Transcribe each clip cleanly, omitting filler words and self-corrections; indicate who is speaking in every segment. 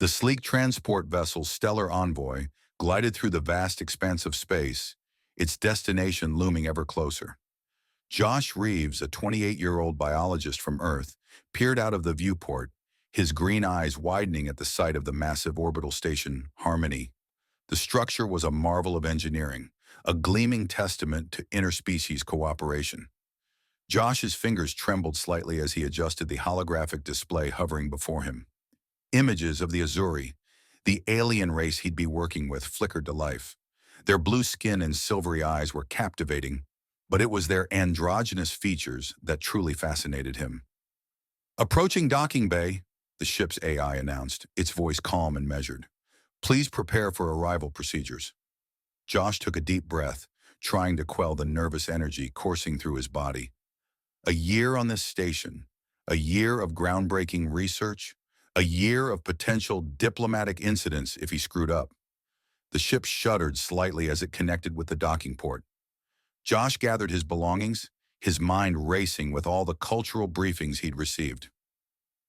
Speaker 1: The sleek transport vessel Stellar Envoy glided through the vast expanse of space, its destination looming ever closer. Josh Reeves, a 28-year-old biologist from Earth, peered out of the viewport, his green eyes widening at the sight of the massive orbital station Harmony. The structure was a marvel of engineering, a gleaming testament to interspecies cooperation. Josh's fingers trembled slightly as he adjusted the holographic display hovering before him. Images of the Azuri, the alien race he'd be working with, flickered to life. Their blue skin and silvery eyes were captivating, but it was their androgynous features that truly fascinated him. Approaching docking bay, the ship's AI announced, its voice calm and measured. Please prepare for arrival procedures. Josh took a deep breath, trying to quell the nervous energy coursing through his body. A year on this station, a year of groundbreaking research, a year of potential diplomatic incidents if he screwed up. The ship shuddered slightly as it connected with the docking port. Josh gathered his belongings, his mind racing with all the cultural briefings he'd received.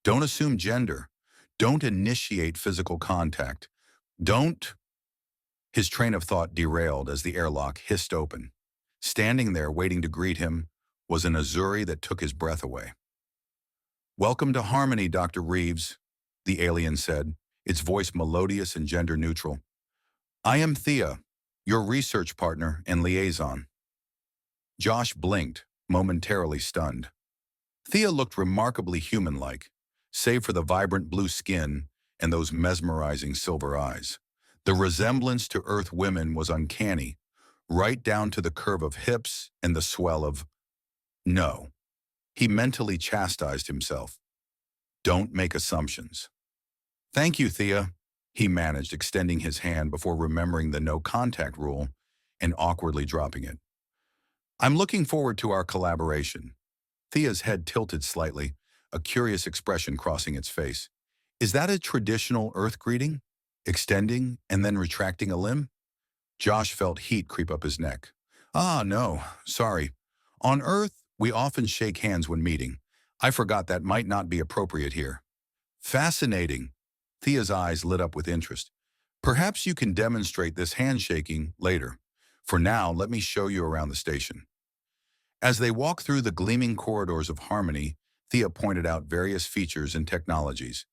Speaker 1: Don't assume gender. Don't initiate physical contact. Don't... His train of thought derailed as the airlock hissed open. Standing there waiting to greet him was an Azuri that took his breath away. Welcome to Harmony, Dr. Reeves, the alien said, its voice melodious and gender-neutral. I am Thea, your research partner and liaison. Josh blinked, momentarily stunned. Thea looked remarkably human-like, save for the vibrant blue skin and those mesmerizing silver eyes. The resemblance to Earth women was uncanny, right down to the curve of hips and the swell of... No. He mentally chastised himself. Don't make assumptions. Thank you, Thea, he managed, extending his hand before remembering the no-contact rule and awkwardly dropping it. I'm looking forward to our collaboration. Thea's head tilted slightly, a curious expression crossing its face. Is that a traditional Earth greeting? Extending and then retracting a limb? Josh felt heat creep up his neck. Ah, no, sorry. On Earth, we often shake hands when meeting. I forgot that might not be appropriate here. Fascinating. Thea's eyes lit up with interest. Perhaps you can demonstrate this handshaking later. For now, let me show you around the station. As they walked through the gleaming corridors of Harmony, Thea pointed out various features and technologies.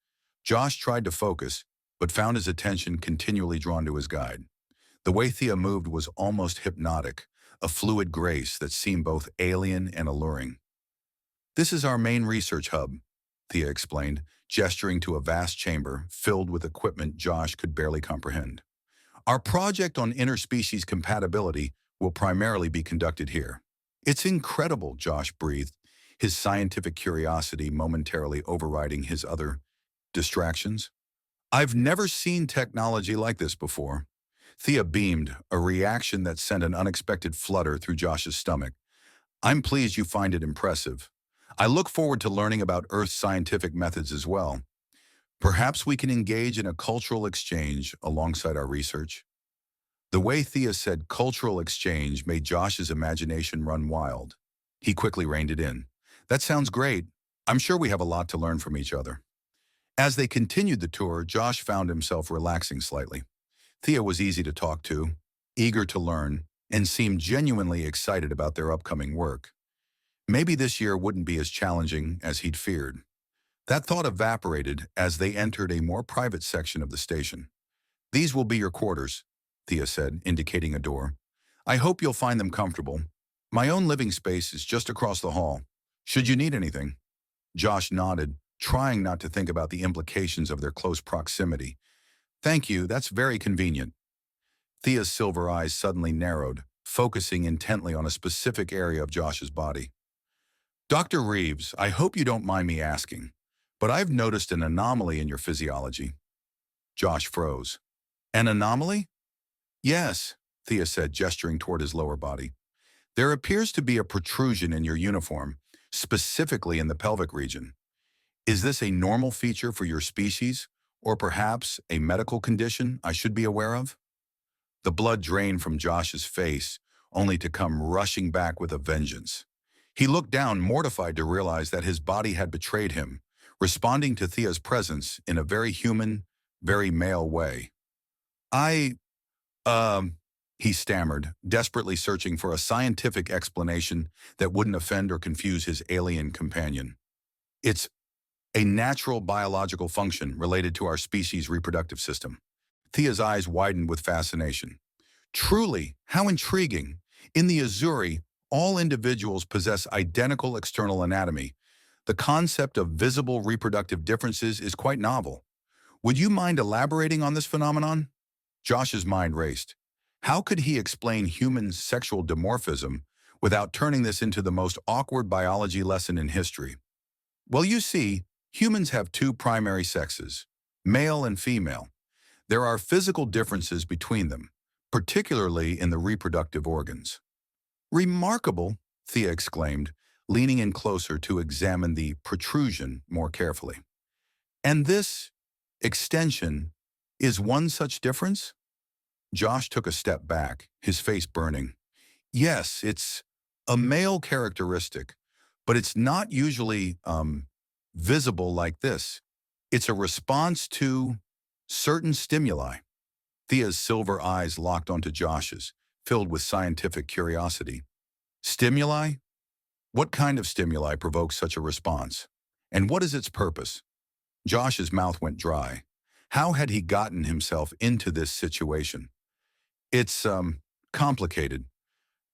Speaker 1: Josh tried to focus, but found his attention continually drawn to his guide. The way Thea moved was almost hypnotic, a fluid grace that seemed both alien and alluring. This is our main research hub, Thea explained, gesturing to a vast chamber filled with equipment Josh could barely comprehend. Our project on interspecies compatibility will primarily be conducted here. It's incredible, Josh breathed, his scientific curiosity momentarily overriding his other distractions. I've never seen technology like this before. Thea beamed, a reaction that sent an unexpected flutter through Josh's stomach. I'm pleased you find it impressive. I look forward to learning about Earth's scientific methods as well. Perhaps we can engage in a cultural exchange alongside our research. The way Thea said cultural exchange made Josh's imagination run wild. He quickly reined it in. That sounds great. I'm sure we have a lot to learn from each other. As they continued the tour, Josh found himself relaxing slightly. Thea was easy to talk to, eager to learn, and seemed genuinely excited about their upcoming work. Maybe this year wouldn't be as challenging as he'd feared. That thought evaporated as they entered a more private section of the station. These will be your quarters, Thea said, indicating a door. I hope you'll find them comfortable. My own living space is just across the hall. Should you need anything? Josh nodded, trying not to think about the implications of their close proximity. Thank you, that's very convenient. Thea's silver eyes suddenly narrowed, focusing intently on a specific area of Josh's body. Dr. Reeves, I hope you don't mind me asking, but I've noticed an anomaly in your physiology. Josh froze. An anomaly? Yes, Thea said, gesturing toward his lower body. There appears to be a protrusion in your uniform, specifically in the pelvic region. Is this a normal feature for your species, or perhaps a medical condition I should be aware of? The blood drained from Josh's face, only to come rushing back with a vengeance. He looked down, mortified to realize that his body had betrayed him, responding to Thea's presence in a very human, very male way. I, um, he stammered, desperately searching for a scientific explanation that wouldn't offend or confuse his alien companion. It's a natural biological function related to our species' reproductive system. Thea's eyes widened with fascination. Truly, how intriguing. In the Azuri, all individuals possess identical external anatomy. The concept of visible reproductive differences is quite novel. Would you mind elaborating on this phenomenon? Josh's mind raced. How could he explain human sexual dimorphism without turning this into the most awkward biology lesson in history? Well, you see, humans have two primary sexes, male and female. There are physical differences between them, particularly in the reproductive organs. Remarkable, Thea exclaimed, leaning in closer to examine the protrusion more carefully. And this extension is one such difference? Josh took a step back, his face burning. Yes, it's a male characteristic, but it's not usually, visible like this. It's a response to certain stimuli. Thea's silver eyes locked onto Josh's, filled with scientific curiosity. Stimuli? What kind of stimuli provokes such a response? And what is its purpose? Josh's mouth went dry. How had he gotten himself into this situation? It's, complicated.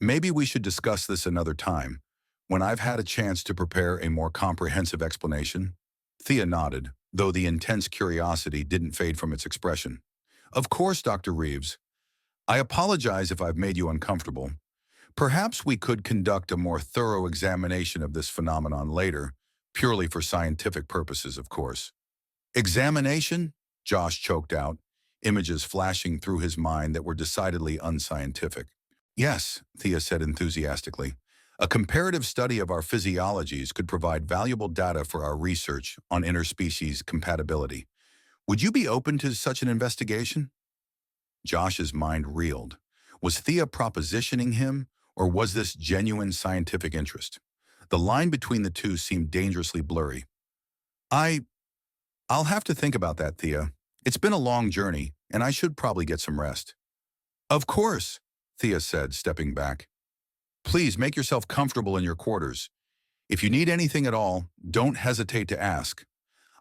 Speaker 1: Maybe we should discuss this another time, when I've had a chance to prepare a more comprehensive explanation. Thea nodded, though the intense curiosity didn't fade from its expression. Of course, Dr. Reeves. I apologize if I've made you uncomfortable. Perhaps we could conduct a more thorough examination of this phenomenon later, purely for scientific purposes, of course. Examination? Josh choked out, images flashing through his mind that were decidedly unscientific. Yes, Thea said enthusiastically. A comparative study of our physiologies could provide valuable data for our research on interspecies compatibility. Would you be open to such an investigation? Josh's mind reeled. Was Thea propositioning him, or was this genuine scientific interest? The line between the two seemed dangerously blurry. I'll have to think about that, Thea. It's been a long journey, and I should probably get some rest. Of course, Thea said, stepping back. Please make yourself comfortable in your quarters. If you need anything at all, don't hesitate to ask.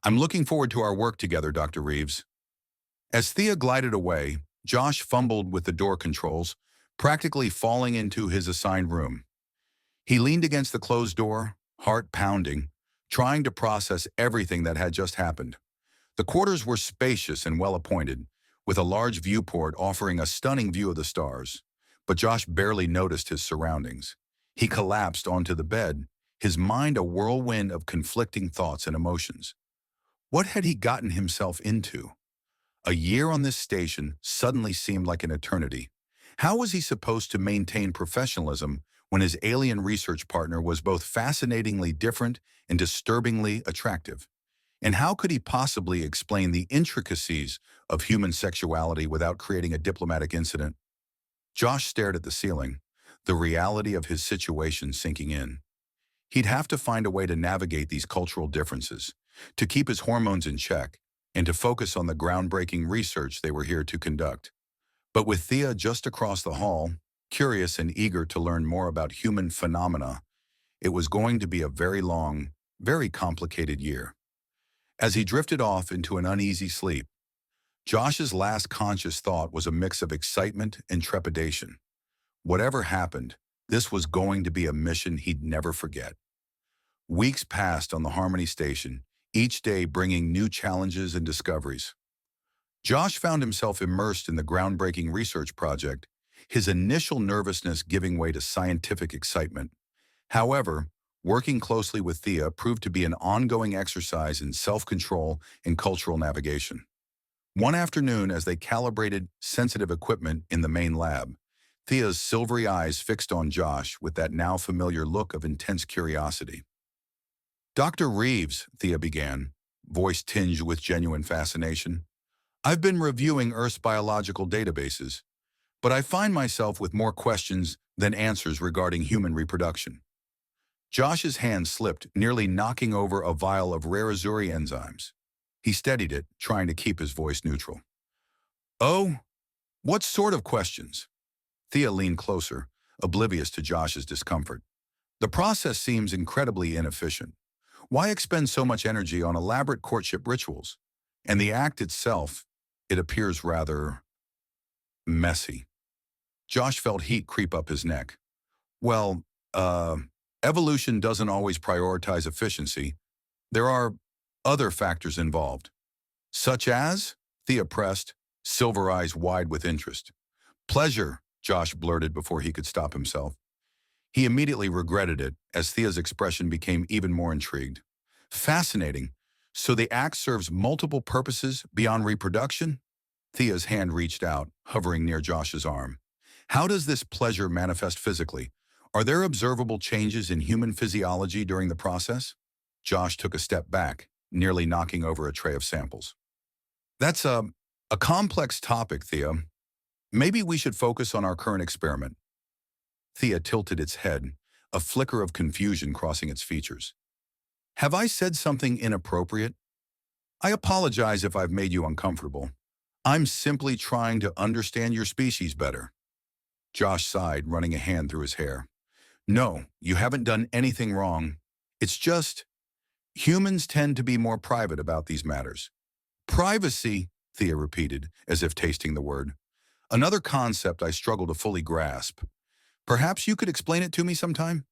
Speaker 1: I'm looking forward to our work together, Dr. Reeves. As Thea glided away, Josh fumbled with the door controls, practically falling into his assigned room. He leaned against the closed door, heart pounding, trying to process everything that had just happened. The quarters were spacious and well-appointed, with a large viewport offering a stunning view of the stars. But Josh barely noticed his surroundings. He collapsed onto the bed, his mind a whirlwind of conflicting thoughts and emotions. What had he gotten himself into? A year on this station suddenly seemed like an eternity. How was he supposed to maintain professionalism when his alien research partner was both fascinatingly different and disturbingly attractive? And how could he possibly explain the intricacies of human sexuality without creating a diplomatic incident? Josh stared at the ceiling, the reality of his situation sinking in. He'd have to find a way to navigate these cultural differences, to keep his hormones in check, and to focus on the groundbreaking research they were here to conduct. But with Thea just across the hall, curious and eager to learn more about human phenomena, it was going to be a very long, very complicated year. As he drifted off into an uneasy sleep, Josh's last conscious thought was a mix of excitement and trepidation. Whatever happened, this was going to be a mission he'd never forget. Weeks passed on the Harmony Station, each day bringing new challenges and discoveries. Josh found himself immersed in the groundbreaking research project, his initial nervousness giving way to scientific excitement. However, working closely with Thea proved to be an ongoing exercise in self-control and cultural navigation. One afternoon, as they calibrated sensitive equipment in the main lab, Thea's silvery eyes fixed on Josh with that now familiar look of intense curiosity. Dr. Reeves, Thea began, voice tinged with genuine fascination. I've been reviewing Earth's biological databases, but I find myself with more questions than answers regarding human reproduction. Josh's hand slipped, nearly knocking over a vial of rare Azuri enzymes. He steadied it, trying to keep his voice neutral. Oh, what sort of questions? Thea leaned closer, oblivious to Josh's discomfort. The process seems incredibly inefficient. Why expend so much energy on elaborate courtship rituals? And the act itself, it appears rather messy. Josh felt heat creep up his neck. Well, uh, evolution doesn't always prioritize efficiency. There are other factors involved. Such as? Thea pressed, silver eyes wide with interest. Pleasure, Josh blurted before he could stop himself. He immediately regretted it as Thea's expression became even more intrigued. Fascinating. So the act serves multiple purposes beyond reproduction? Thea's hand reached out, hovering near Josh's arm. How does this pleasure manifest physically? Are there observable changes in human physiology during the process? Josh took a step back, nearly knocking over a tray of samples. That's a complex topic, Thea. Maybe we should focus on our current experiment. Thea tilted its head, a flicker of confusion crossing its features. Have I said something inappropriate? I apologize if I've made you uncomfortable. I'm simply trying to understand your species better. Josh sighed, running a hand through his hair. No, you haven't done anything wrong. It's just, humans tend to be more private about these matters. Privacy, Thea repeated, as if tasting the word. Another concept I struggle to fully grasp. Perhaps you could explain it to me sometime?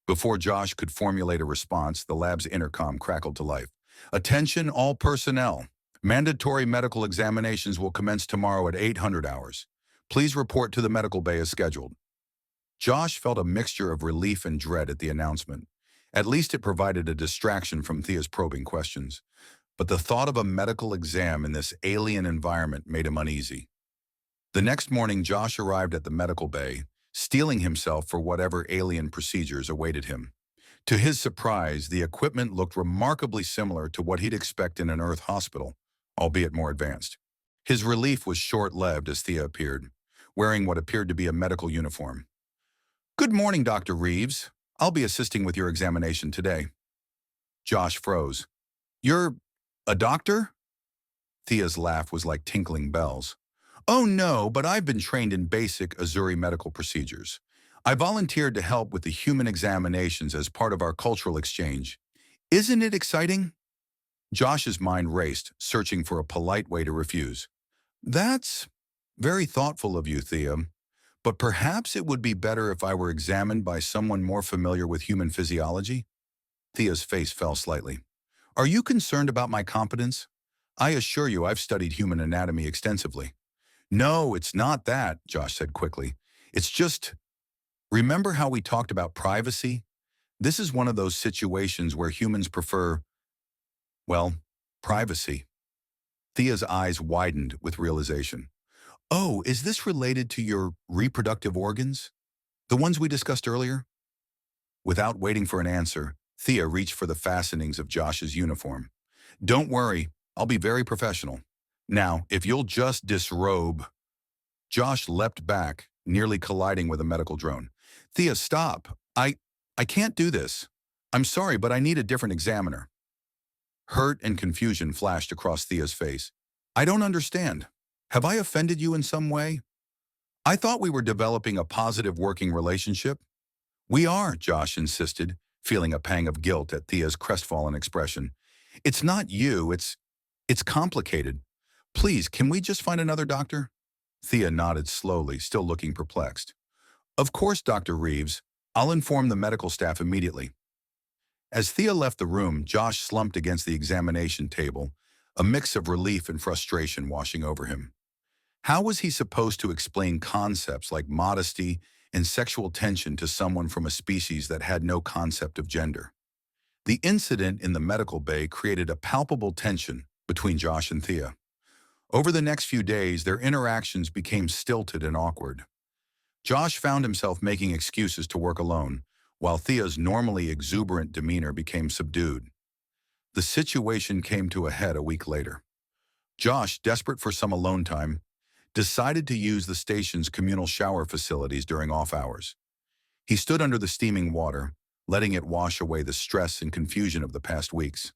Speaker 1: Before Josh could formulate a response, the lab's intercom crackled to life. Attention all personnel. Mandatory medical examinations will commence tomorrow at 800 hours. Please report to the medical bay as scheduled. Josh felt a mixture of relief and dread at the announcement. At least it provided a distraction from Thea's probing questions. But the thought of a medical exam in this alien environment made him uneasy. The next morning, Josh arrived at the medical bay, steeling himself for whatever alien procedures awaited him. To his surprise, the equipment looked remarkably similar to what he'd expect in an Earth hospital, albeit more advanced. His relief was short-lived as Thea appeared, wearing what appeared to be a medical uniform. Good morning, Dr. Reeves. I'll be assisting with your examination today. Josh froze. You're a doctor? Thea's laugh was like tinkling bells. Oh no, but I've been trained in basic Azuri medical procedures. I volunteered to help with the human examinations as part of our cultural exchange. Isn't it exciting? Josh's mind raced, searching for a polite way to refuse. That's very thoughtful of you, Thea. But perhaps it would be better if I were examined by someone more familiar with human physiology? Thea's face fell slightly. Are you concerned about my competence? I assure you I've studied human anatomy extensively. No, it's not that, Josh said quickly. It's just, remember how we talked about privacy? This is one of those situations where humans prefer, well, privacy. Thea's eyes widened with realization. Oh, is this related to your reproductive organs? The ones we discussed earlier? Without waiting for an answer, Thea reached for the fastenings of Josh's uniform. Don't worry, I'll be very professional. Now, if you'll just disrobe. Josh leapt back, nearly colliding with a medical drone. Thea, stop. I can't do this. I'm sorry, but I need a different examiner. Hurt and confusion flashed across Thea's face. I don't understand. Have I offended you in some way? I thought we were developing a positive working relationship. We are, Josh insisted, feeling a pang of guilt at Thea's crestfallen expression. It's not you, it's complicated. Please, can we just find another doctor? Thea nodded slowly, still looking perplexed. Of course, Dr. Reeves. I'll inform the medical staff immediately. As Thea left the room, Josh slumped against the examination table, a mix of relief and frustration washing over him. How was he supposed to explain concepts like modesty and sexual tension to someone from a species that had no concept of gender? The incident in the medical bay created a palpable tension between Josh and Thea. Over the next few days, their interactions became stilted and awkward. Josh found himself making excuses to work alone, while Thea's normally exuberant demeanor became subdued. The situation came to a head a week later. Josh, desperate for some alone time, decided to use the station's communal shower facilities during off hours. He stood under the steaming water, letting it wash away the stress and confusion of the past weeks.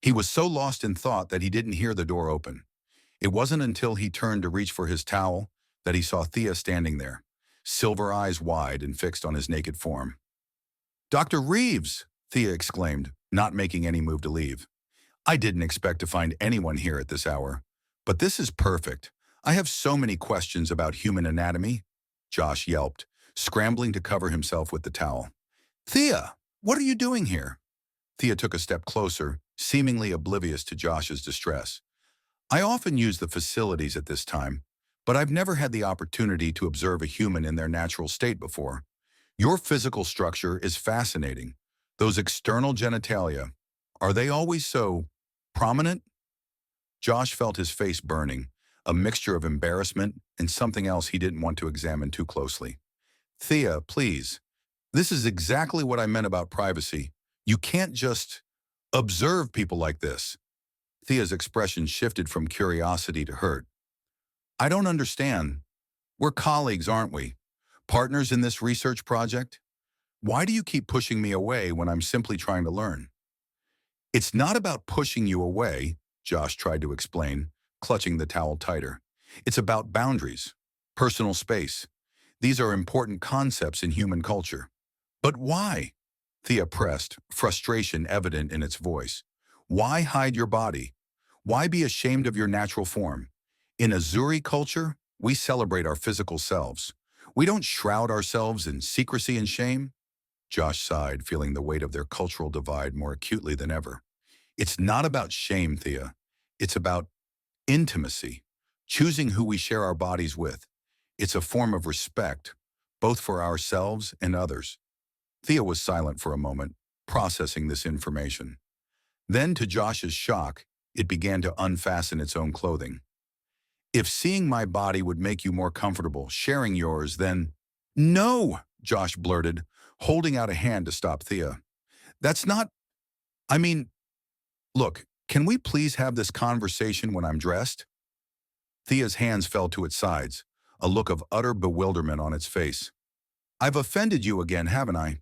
Speaker 1: He was so lost in thought that he didn't hear the door open. It wasn't until he turned to reach for his towel that he saw Thea standing there, silver eyes wide and fixed on his naked form. "Dr. Reeves!" Thea exclaimed, not making any move to leave. "I didn't expect to find anyone here at this hour. But this is perfect. I have so many questions about human anatomy," Josh yelped, scrambling to cover himself with the towel. "Thea, what are you doing here?" Thea took a step closer, seemingly oblivious to Josh's distress. "I often use the facilities at this time, but I've never had the opportunity to observe a human in their natural state before. Your physical structure is fascinating. Those external genitalia, are they always so prominent?" Josh felt his face burning, a mixture of embarrassment and something else he didn't want to examine too closely. "Thea, please. This is exactly what I meant about privacy. You can't just observe people like this." Thea's expression shifted from curiosity to hurt. "I don't understand. We're colleagues, aren't we? Partners in this research project? Why do you keep pushing me away when I'm simply trying to learn?" "It's not about pushing you away," Josh tried to explain, clutching the towel tighter. "It's about boundaries, personal space. These are important concepts in human culture." "But why?" Thea pressed, frustration evident in its voice. "Why hide your body? Why be ashamed of your natural form? In Azuri culture, we celebrate our physical selves. We don't shroud ourselves in secrecy and shame." Josh sighed, feeling the weight of their cultural divide more acutely than ever. "It's not about shame, Thea. It's about intimacy, choosing who we share our bodies with. It's a form of respect, both for ourselves and others." Thea was silent for a moment, processing this information. Then, to Josh's shock, it began to unfasten its own clothing. "If seeing my body would make you more comfortable sharing yours, then—" "No!" Josh blurted, holding out a hand to stop Thea. "That's not— I mean, look, can we please have this conversation when I'm dressed?" Thea's hands fell to its sides, a look of utter bewilderment on its face. "I've offended you again, haven't I?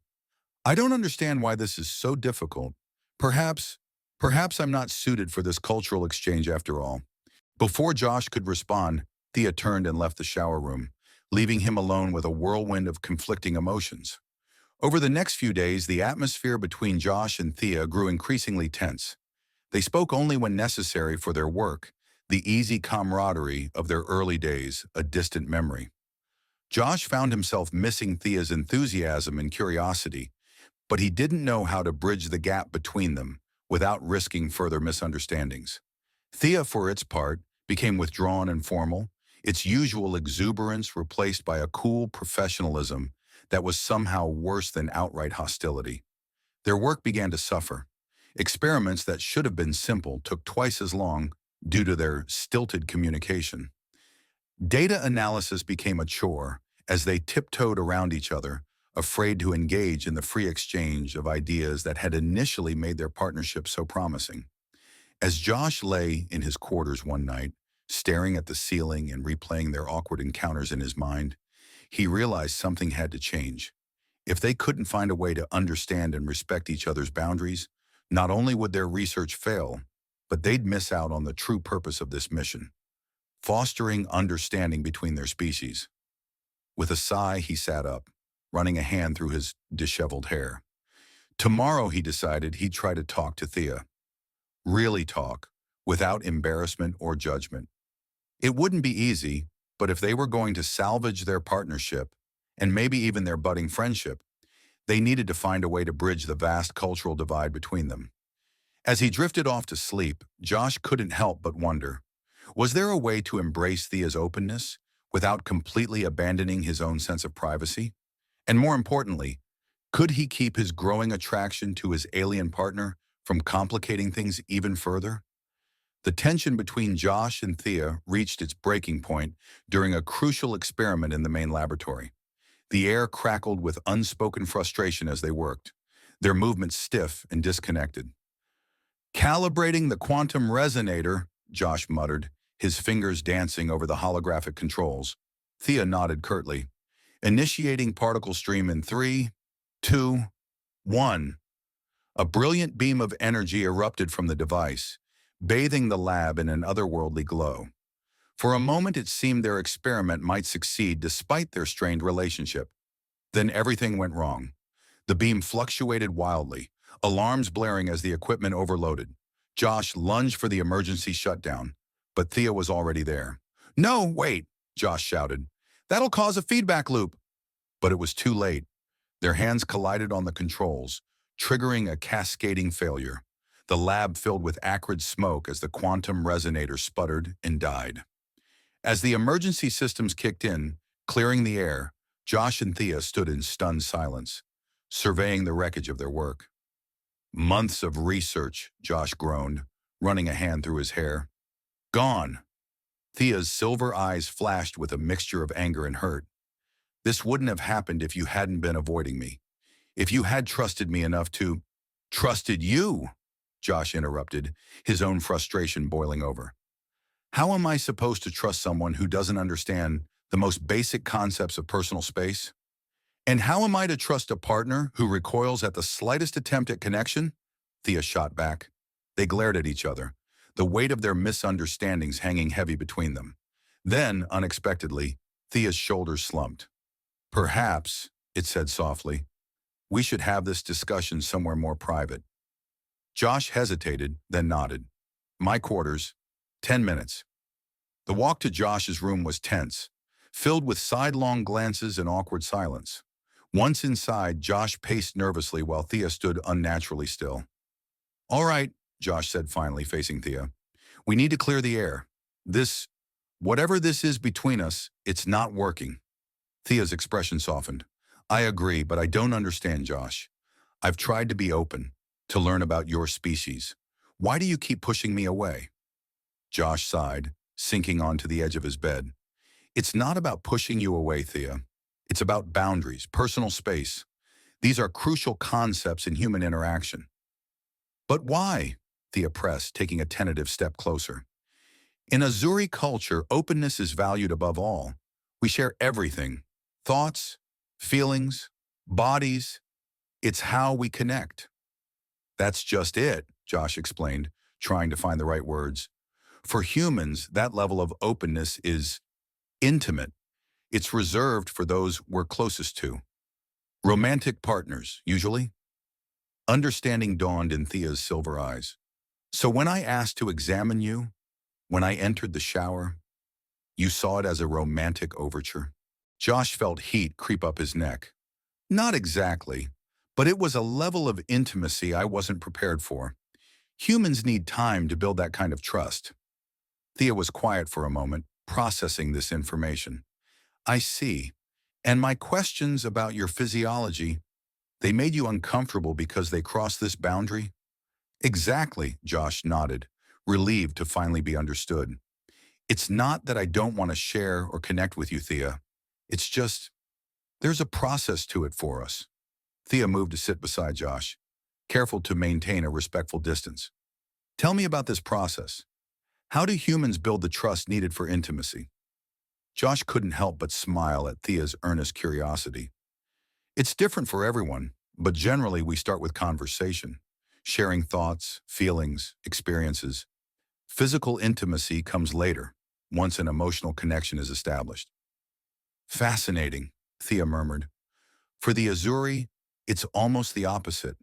Speaker 1: I don't understand why this is so difficult. Perhaps, perhaps I'm not suited for this cultural exchange after all." Before Josh could respond, Thea turned and left the shower room, leaving him alone with a whirlwind of conflicting emotions. Over the next few days, the atmosphere between Josh and Thea grew increasingly tense. They spoke only when necessary for their work, the easy camaraderie of their early days, a distant memory. Josh found himself missing Thea's enthusiasm and curiosity, but he didn't know how to bridge the gap between them without risking further misunderstandings. Thea, for its part, became withdrawn and formal, its usual exuberance replaced by a cool professionalism that was somehow worse than outright hostility. Their work began to suffer. Experiments that should have been simple took twice as long due to their stilted communication. Data analysis became a chore as they tiptoed around each other, afraid to engage in the free exchange of ideas that had initially made their partnership so promising. As Josh lay in his quarters one night, staring at the ceiling and replaying their awkward encounters in his mind, he realized something had to change. If they couldn't find a way to understand and respect each other's boundaries, not only would their research fail, but they'd miss out on the true purpose of this mission: fostering understanding between their species. With a sigh, he sat up, running a hand through his disheveled hair. Tomorrow, he decided, he'd try to talk to Thea. Really talk, without embarrassment or judgment. It wouldn't be easy, but if they were going to salvage their partnership, and maybe even their budding friendship, they needed to find a way to bridge the vast cultural divide between them. As he drifted off to sleep, Josh couldn't help but wonder, was there a way to embrace Thea's openness without completely abandoning his own sense of privacy? And more importantly, could he keep his growing attraction to his alien partner from complicating things even further? The tension between Josh and Thea reached its breaking point during a crucial experiment in the main laboratory. The air crackled with unspoken frustration as they worked, their movements stiff and disconnected. "Calibrating the quantum resonator," Josh muttered, his fingers dancing over the holographic controls. Thea nodded curtly. "Initiating particle stream in 3, 2, 1. A brilliant beam of energy erupted from the device, bathing the lab in an otherworldly glow. For a moment it seemed their experiment might succeed despite their strained relationship. Then everything went wrong. The beam fluctuated wildly, alarms blaring as the equipment overloaded. Josh lunged for the emergency shutdown, but Thea was already there. "No, wait," Josh shouted. "That'll cause a feedback loop." But it was too late. Their hands collided on the controls, triggering a cascading failure. The lab filled with acrid smoke as the quantum resonator sputtered and died. As the emergency systems kicked in, clearing the air, Josh and Thea stood in stunned silence, surveying the wreckage of their work. "Months of research," Josh groaned, running a hand through his hair. "Gone." Thea's silver eyes flashed with a mixture of anger and hurt. "This wouldn't have happened if you hadn't been avoiding me. If you had trusted me enough to—" "Trusted you?" Josh interrupted, his own frustration boiling over. "How am I supposed to trust someone who doesn't understand the most basic concepts of personal space? And how am I to trust a partner who recoils at the slightest attempt at connection?" Thea shot back. They glared at each other, the weight of their misunderstandings hanging heavy between them. Then, unexpectedly, Thea's shoulders slumped. "Perhaps," it said softly, "we should have this discussion somewhere more private." Josh hesitated, then nodded. "My quarters. 10 minutes." The walk to Josh's room was tense, filled with sidelong glances and awkward silence. Once inside, Josh paced nervously while Thea stood unnaturally still. "All right," Josh said finally, facing Thea. "We need to clear the air. Whatever this is between us, it's not working." Thea's expression softened. "I agree, but I don't understand, Josh. I've tried to be open, to learn about your species. Why do you keep pushing me away?" Josh sighed, sinking onto the edge of his bed. "It's not about pushing you away, Thea. It's about boundaries, personal space. These are crucial concepts in human interaction." "But why?" Thea pressed, taking a tentative step closer. "In Azuri culture, openness is valued above all. We share everything. Thoughts, feelings, bodies. It's how we connect." "That's just it," Josh explained, trying to find the right words. "For humans, that level of openness is intimate. It's reserved for those we're closest to. Romantic partners, usually." Understanding dawned in Thea's silver eyes. "So when I asked to examine you, when I entered the shower, you saw it as a romantic overture?" Josh felt heat creep up his neck. "Not exactly, but it was a level of intimacy I wasn't prepared for. Humans need time to build that kind of trust." Thea was quiet for a moment, processing this information. "I see. And my questions about your physiology, they made you uncomfortable because they crossed this boundary?" "Exactly," Josh nodded, relieved to finally be understood. "It's not that I don't want to share or connect with you, Thea. It's just, there's a process to it for us." Thea moved to sit beside Josh, careful to maintain a respectful distance. "Tell me about this process. How do humans build the trust needed for intimacy?" Josh couldn't help but smile at Thea's earnest curiosity. "It's different for everyone, but generally we start with conversation, sharing thoughts, feelings, experiences. Physical intimacy comes later, once an emotional connection is established." "Fascinating," Thea murmured. "For the Azuri, it's almost the opposite.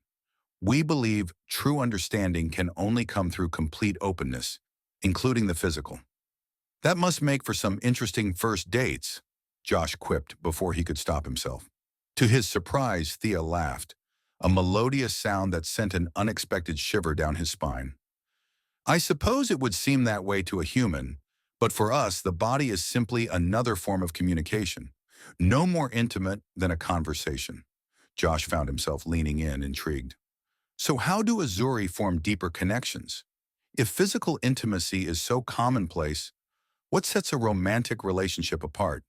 Speaker 1: We believe true understanding can only come through complete openness, including the physical." "That must make for some interesting first dates," Josh quipped before he could stop himself. To his surprise, Thea laughed, a melodious sound that sent an unexpected shiver down his spine. "I suppose it would seem that way to a human, but for us, the body is simply another form of communication, no more intimate than a conversation." Josh found himself leaning in, intrigued. "So how do Azuri form deeper connections? If physical intimacy is so commonplace, what sets a romantic relationship apart?"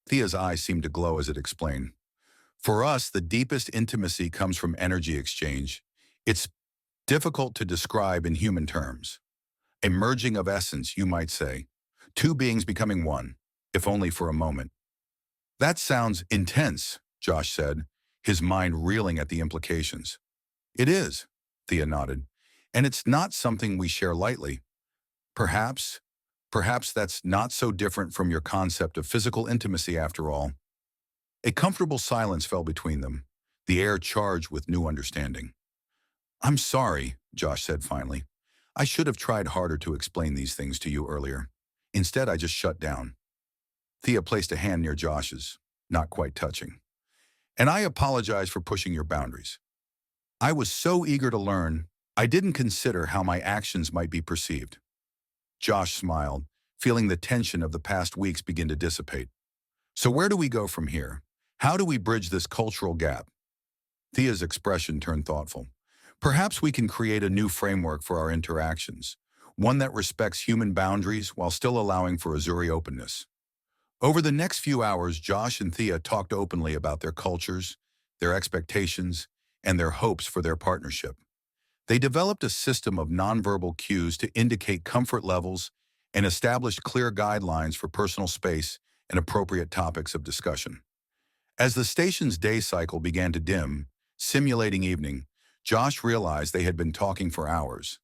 Speaker 1: Thea's eyes seemed to glow as it explained. "For us, the deepest intimacy comes from energy exchange. It's difficult to describe in human terms. A merging of essence, you might say. Two beings becoming one, if only for a moment." "That sounds intense," Josh said, his mind reeling at the implications. It is, Thea nodded. And it's not something we share lightly. Perhaps, perhaps that's not so different from your concept of physical intimacy after all. A comfortable silence fell between them, the air charged with new understanding. I'm sorry, Josh said finally. I should have tried harder to explain these things to you earlier. Instead, I just shut down. Thea placed a hand near Josh's, not quite touching. And I apologize for pushing your boundaries. I was so eager to learn, I didn't consider how my actions might be perceived. Josh smiled, feeling the tension of the past weeks begin to dissipate. So where do we go from here? How do we bridge this cultural gap? Thea's expression turned thoughtful. Perhaps we can create a new framework for our interactions, one that respects human boundaries while still allowing for Azuri openness. Over the next few hours, Josh and Thea talked openly about their cultures, their expectations, and their hopes for their partnership. They developed a system of nonverbal cues to indicate comfort levels and established clear guidelines for personal space and appropriate topics of discussion. As the station's day cycle began to dim, simulating evening, Josh realized they had been talking for hours.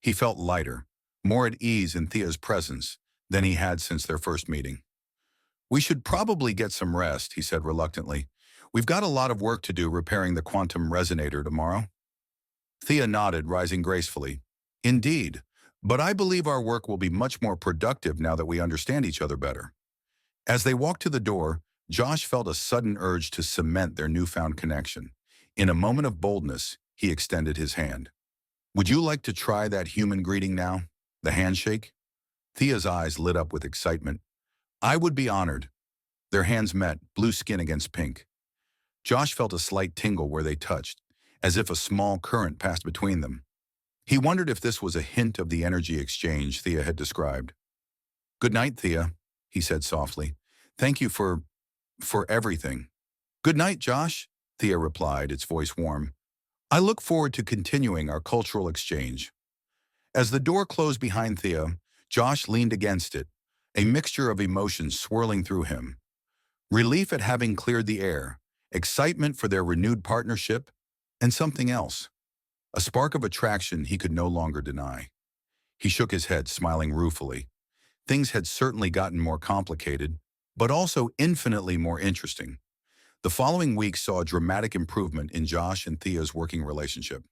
Speaker 1: He felt lighter, more at ease in Thea's presence than he had since their first meeting. We should probably get some rest, he said reluctantly. We've got a lot of work to do repairing the quantum resonator tomorrow. Thea nodded, rising gracefully. Indeed, but I believe our work will be much more productive now that we understand each other better. As they walked to the door, Josh felt a sudden urge to cement their newfound connection. In a moment of boldness, he extended his hand. Would you like to try that human greeting now? The handshake? Thea's eyes lit up with excitement. I would be honored. Their hands met, blue skin against pink. Josh felt a slight tingle where they touched, as if a small current passed between them. He wondered if this was a hint of the energy exchange Thea had described. Good night, Thea, he said softly. Thank you for everything. Good night, Josh, Thea replied, its voice warm. I look forward to continuing our cultural exchange. As the door closed behind Thea, Josh leaned against it, a mixture of emotions swirling through him. Relief at having cleared the air, excitement for their renewed partnership, and something else. A spark of attraction he could no longer deny. He shook his head, smiling ruefully. Things had certainly gotten more complicated, but also infinitely more interesting. The following week saw a dramatic improvement in Josh and Thea's working relationship.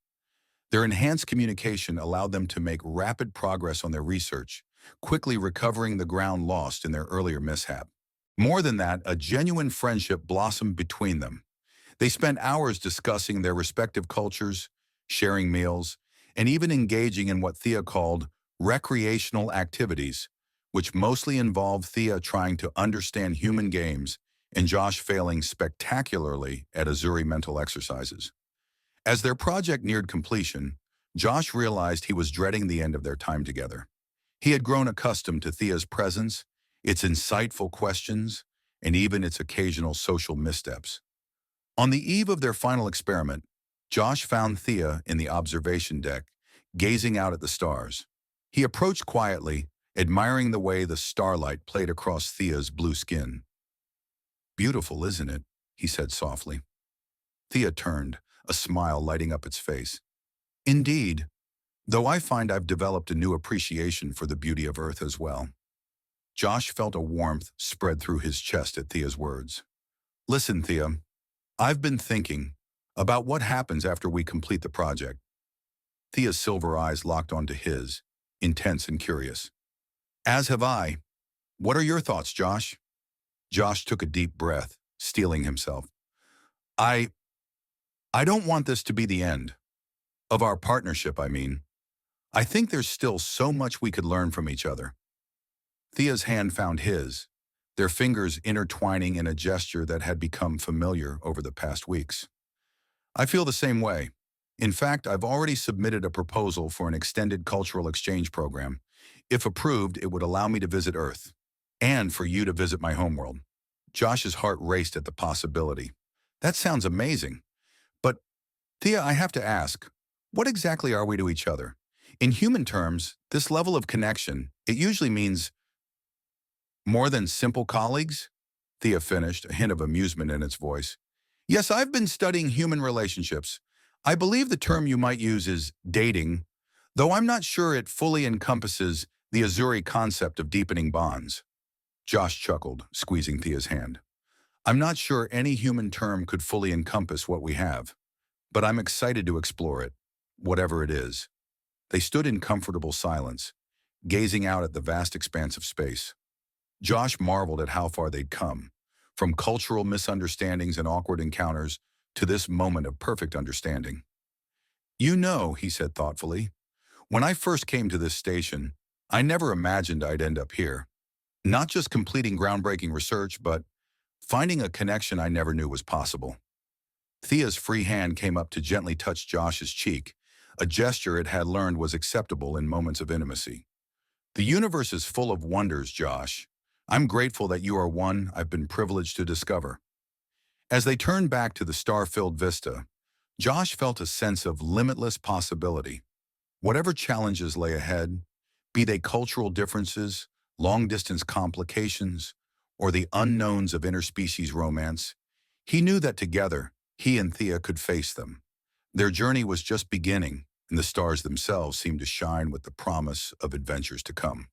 Speaker 1: Their enhanced communication allowed them to make rapid progress on their research, quickly recovering the ground lost in their earlier mishap. More than that, a genuine friendship blossomed between them. They spent hours discussing their respective cultures, sharing meals, and even engaging in what Thea called recreational activities, which mostly involved Thea trying to understand human games and Josh failing spectacularly at Azuri mental exercises. As their project neared completion, Josh realized he was dreading the end of their time together. He had grown accustomed to Thea's presence, its insightful questions, and even its occasional social missteps. On the eve of their final experiment, Josh found Thea in the observation deck, gazing out at the stars. He approached quietly, admiring the way the starlight played across Thea's blue skin. Beautiful, isn't it? He said softly. Thea turned, a smile lighting up its face. Indeed, though I find I've developed a new appreciation for the beauty of Earth as well. Josh felt a warmth spread through his chest at Thea's words. Listen, Thea, I've been thinking about what happens after we complete the project. Thea's silver eyes locked onto his, intense and curious. As have I. What are your thoughts, Josh? Josh took a deep breath, steeling himself. I don't want this to be the end. Of our partnership, I mean. I think there's still so much we could learn from each other. Thea's hand found his, their fingers intertwining in a gesture that had become familiar over the past weeks. I feel the same way. In fact, I've already submitted a proposal for an extended cultural exchange program. If approved, it would allow me to visit Earth, and for you to visit my homeworld. Josh's heart raced at the possibility. That sounds amazing. But, Thea, I have to ask, what exactly are we to each other? In human terms, this level of connection, it usually means more than simple colleagues? Thea finished, a hint of amusement in its voice. Yes, I've been studying human relationships. I believe the term you might use is dating, though I'm not sure it fully encompasses the Azuri concept of deepening bonds. Josh chuckled, squeezing Thea's hand. I'm not sure any human term could fully encompass what we have, but I'm excited to explore it, whatever it is. They stood in comfortable silence, gazing out at the vast expanse of space. Josh marveled at how far they'd come, from cultural misunderstandings and awkward encounters to this moment of perfect understanding. You know, he said thoughtfully, when I first came to this station, I never imagined I'd end up here. Not just completing groundbreaking research, but finding a connection I never knew was possible. Thea's free hand came up to gently touch Josh's cheek, a gesture it had learned was acceptable in moments of intimacy. The universe is full of wonders, Josh. I'm grateful that you are one I've been privileged to discover. As they turned back to the star-filled vista, Josh felt a sense of limitless possibility. Whatever challenges lay ahead, be they cultural differences, long-distance complications, or the unknowns of interspecies romance, he knew that together, he and Thea could face them. Their journey was just beginning, and the stars themselves seemed to shine with the promise of adventures to come.